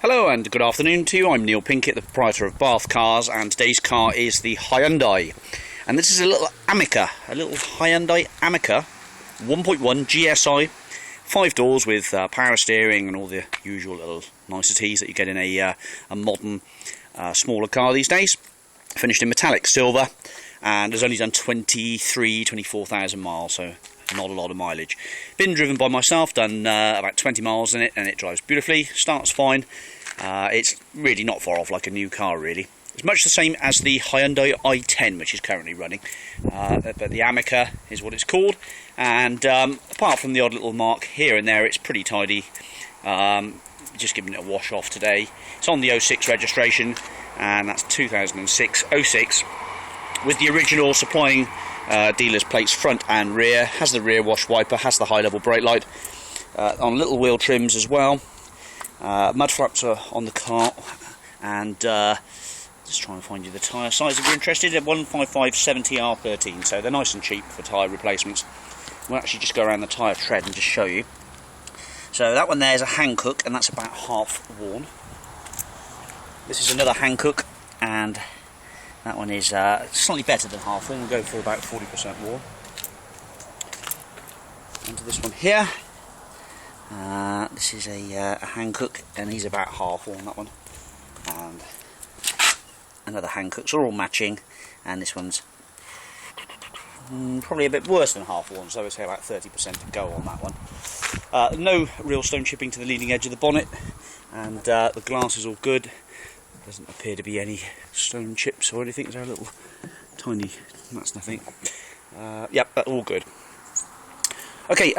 Hello and good afternoon to you. I'm Neil Pinkett, the proprietor of Bath Cars, and today's car is the Hyundai. And this is a little Hyundai Amica 1.1 GSI, 5 doors with power steering and all the usual little niceties that you get in a modern, smaller car these days. Finished in metallic silver and has only done 24,000 miles, so not a lot of mileage. Been driven by myself, done about 20 miles in it, and it drives beautifully, starts fine. It's really not far off like a new car, really. It's much the same as the Hyundai i10, which is currently running, but the Amica is what it's called, and apart from the odd little mark here and there, it's pretty tidy. Just giving it a wash off today. It's on the 06 registration, and that's 2006 06, with the original supplying dealer's plates front and rear. Has the rear wash wiper, has the high level brake light, on little wheel trims as well. Mud flaps are on the car, and just try and find you the tyre size if you're interested. At 155/70 R13, so they're nice and cheap for tyre replacements. We'll actually just go around the tyre tread and just show you. So that one there is a Hankook, and that's about half worn. This is another Hankook, and that one is slightly better than half worn. We'll go for about 40% worn. Onto this one here. This is a Hankook, and he's about half worn, that one. And another Hankook, so they're all matching, and this one's probably a bit worse than half worn, so I would say about 30% to go on that one. No real stone chipping to the leading edge of the bonnet, and the glass is all good. Doesn't appear to be any stone chips or anything. They're a little tiny, that's nothing. Yep, all good. Okay,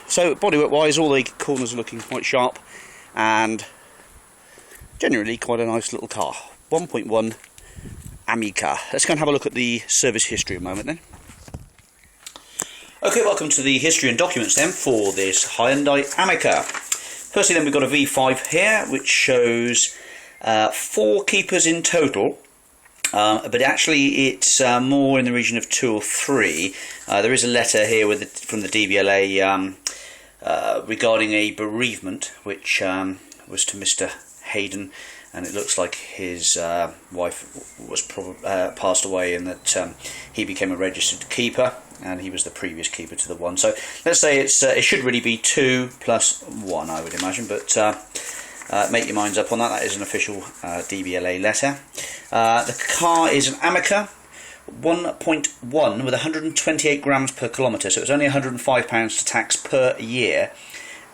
so bodywork wise, all the corners are looking quite sharp, and generally quite a nice little car. 1.1 Amica. Let's go and have a look at the service history a moment then. Okay, welcome to the history and documents then for this Hyundai Amica. Firstly then, we've got a V5 here, which shows 4 keepers in total, but actually it's more in the region of 2 or 3. There is a letter here from the DVLA regarding a bereavement, which was to Mr. Hayden, and it looks like his wife was passed away, and that he became a registered keeper, and he was the previous keeper to the one. So let's say it should really be 2 plus 1, I would imagine, but make your minds up on that. That is an official DVLA letter. The car is an Amica 1.1 with 128 grams per kilometre, so it's only £105 to tax per year.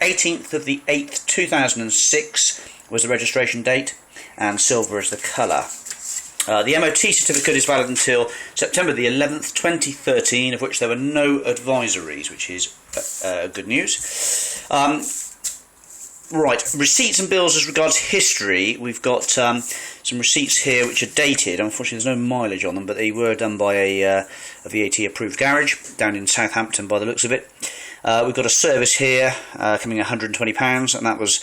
18th of the 8th 2006 was the registration date, and silver is the colour. The MOT certificate is valid until September the 11th 2013, of which there were no advisories, which is good news. Right, receipts and bills as regards history. We've got some receipts here which are dated. Unfortunately, there's no mileage on them, but they were done by a VAT approved garage down in Southampton by the looks of it. We've got a service here coming £120, and that was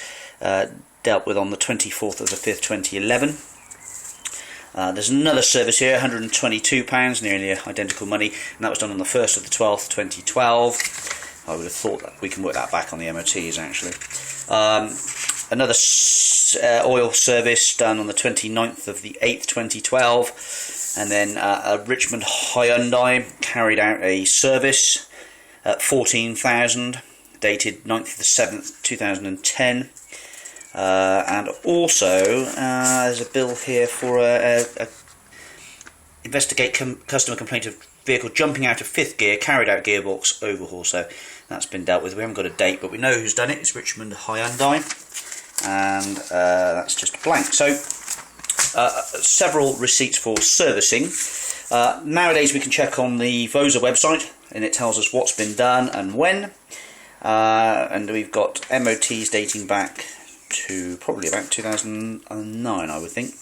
dealt with on the 24th of the 5th 2011. There's another service here, £122, nearly identical money, and that was done on the 1st of the 12th 2012. I would have thought that we can work that back on the MOTs actually. Another oil service done on the 29th of the 8th 2012, and then a Richmond Hyundai carried out a service at 14,000, dated 9th of the 7th 2010, and also there's a bill here for a investigate customer complaint of vehicle jumping out of 5th gear, carried out gearbox overhaul. So that's been dealt with. We haven't got a date, but we know who's done it. It's Richmond Hyundai, and that's just blank. So several receipts for servicing. Nowadays we can check on the VOSA website, and it tells us what's been done and when, and we've got MOTs dating back to probably about 2009, I would think.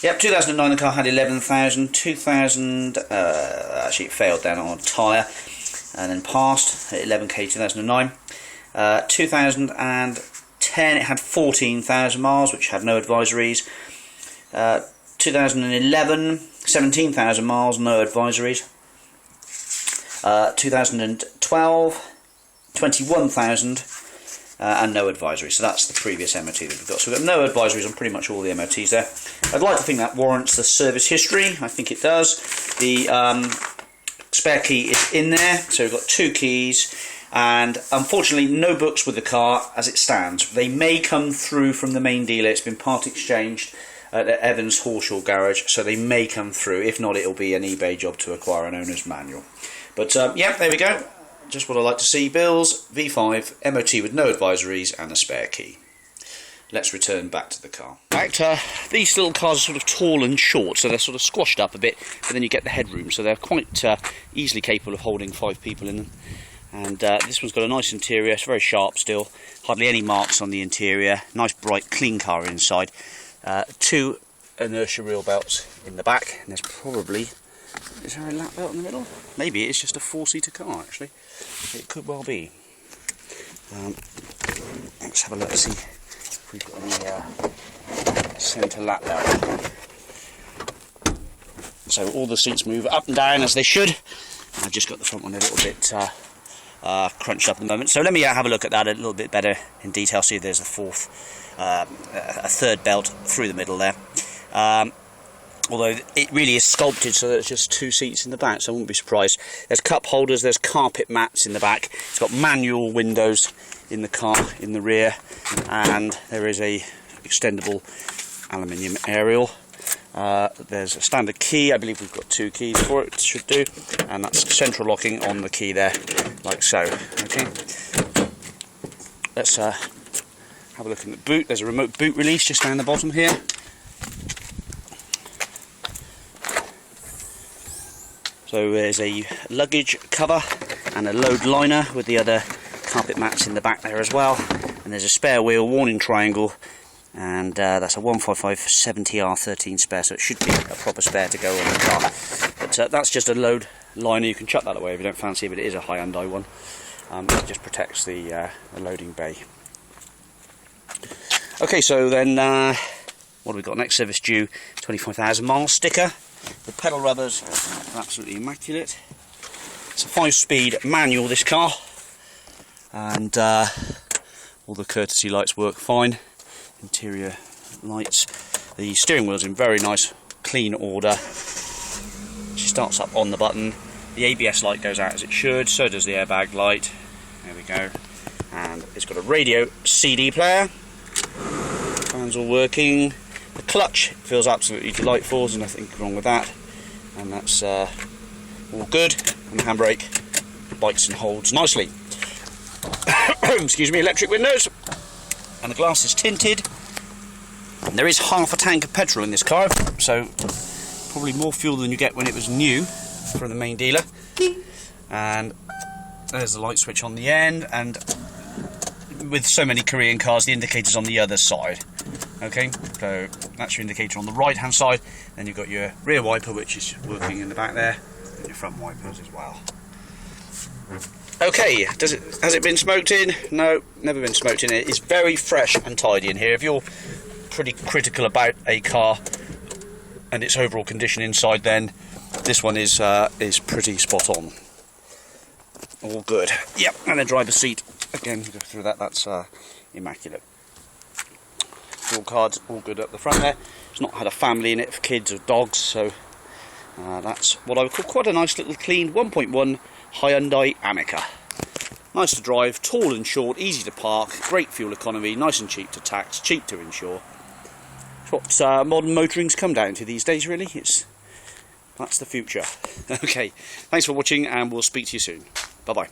Yep, 2009 the car had 11,000, 2000, actually it failed down on a tyre and then passed at 11k 2009. 2010 it had 14,000 miles, which had no advisories. 2011, 17,000 miles, no advisories. 2012, 21,000. and no advisory. So that's the previous MOT that we've got. So we've got no advisories on pretty much all the MOTs there. I'd like to think that warrants the service history. I think it does. The spare key is in there, so we've got 2 keys, and unfortunately no books with the car as it stands. They may come through from the main dealer. It's been part exchanged at Evans Horshaw garage, so they may come through. If not, it'll be an eBay job to acquire an owner's manual. But yeah, there we go. Just what I like to see. Bills, V5, MOT with no advisories and a spare key. Let's return back to the car. Right, these little cars are sort of tall and short, so they're sort of squashed up a bit, but then you get the headroom, so they're quite easily capable of holding 5 people in them. And this one's got a nice interior. It's very sharp still, hardly any marks on the interior. Nice bright clean car inside. 2 inertia wheel belts in the back, and there's probably, is there a lap belt in the middle? Maybe it's just a 4-seater car actually. It could well be. Let's have a look, see if we've got any centre lap belt. So all the seats move up and down as they should. I've just got the front one a little bit crunched up at the moment. So let me have a look at that a little bit better in detail. See, there's a 3rd belt through the middle there. Although it really is sculpted so that it's just 2 seats in the back, so I wouldn't be surprised. There's cup holders, there's carpet mats in the back. It's got manual windows in the car in the rear, and there is a extendable aluminium aerial. There's a standard key. I believe we've got 2 keys for it, should do, and that's central locking on the key there, like so. Okay, let's have a look in the boot. There's a remote boot release just down the bottom here. So there's a luggage cover and a load liner with the other carpet mats in the back there as well. And there's a spare wheel warning triangle, and that's a 155/70R13 spare, so it should be a proper spare to go on the car. But that's just a load liner. You can chuck that away if you don't fancy it, but it is a Hyundai one. It just protects the loading bay. Okay, so then what have we got next? Service due 25,000 miles sticker. The pedal rubbers are absolutely immaculate. It's a 5-speed manual, this car, and all the courtesy lights work fine. Interior lights. The steering wheel's in very nice, clean order. She starts up on the button. The ABS light goes out as it should. So does the airbag light. There we go. And it's got a radio CD player. Fans all working. The clutch feels absolutely delightful, there's nothing wrong with that, and that's all good. And the handbrake bites and holds nicely. Excuse me. Electric windows, and the glass is tinted. And there is half a tank of petrol in this car, so probably more fuel than you get when it was new from the main dealer. And there's the light switch on the end, and with so many Korean cars, the indicator's on the other side. Okay, so that's your indicator on the right hand side. Then you've got your rear wiper, which is working in the back there, and your front wipers as well. Okay, has it been smoked in? No, never been smoked in. It is very fresh and tidy in here. If you're pretty critical about a car and its overall condition inside, then this one is pretty spot on. All good. Yep, and the driver's seat again. Go through that. That's immaculate. Door cards all good up the front there. It's not had a family in it for kids or dogs, so that's what I would call quite a nice little clean 1.1 Hyundai Amica. Nice to drive, tall and short, easy to park, great fuel economy, nice and cheap to tax, cheap to insure. It's what modern motoring's come down to these days, really. That's the future. Okay, thanks for watching, and we'll speak to you soon. Bye bye.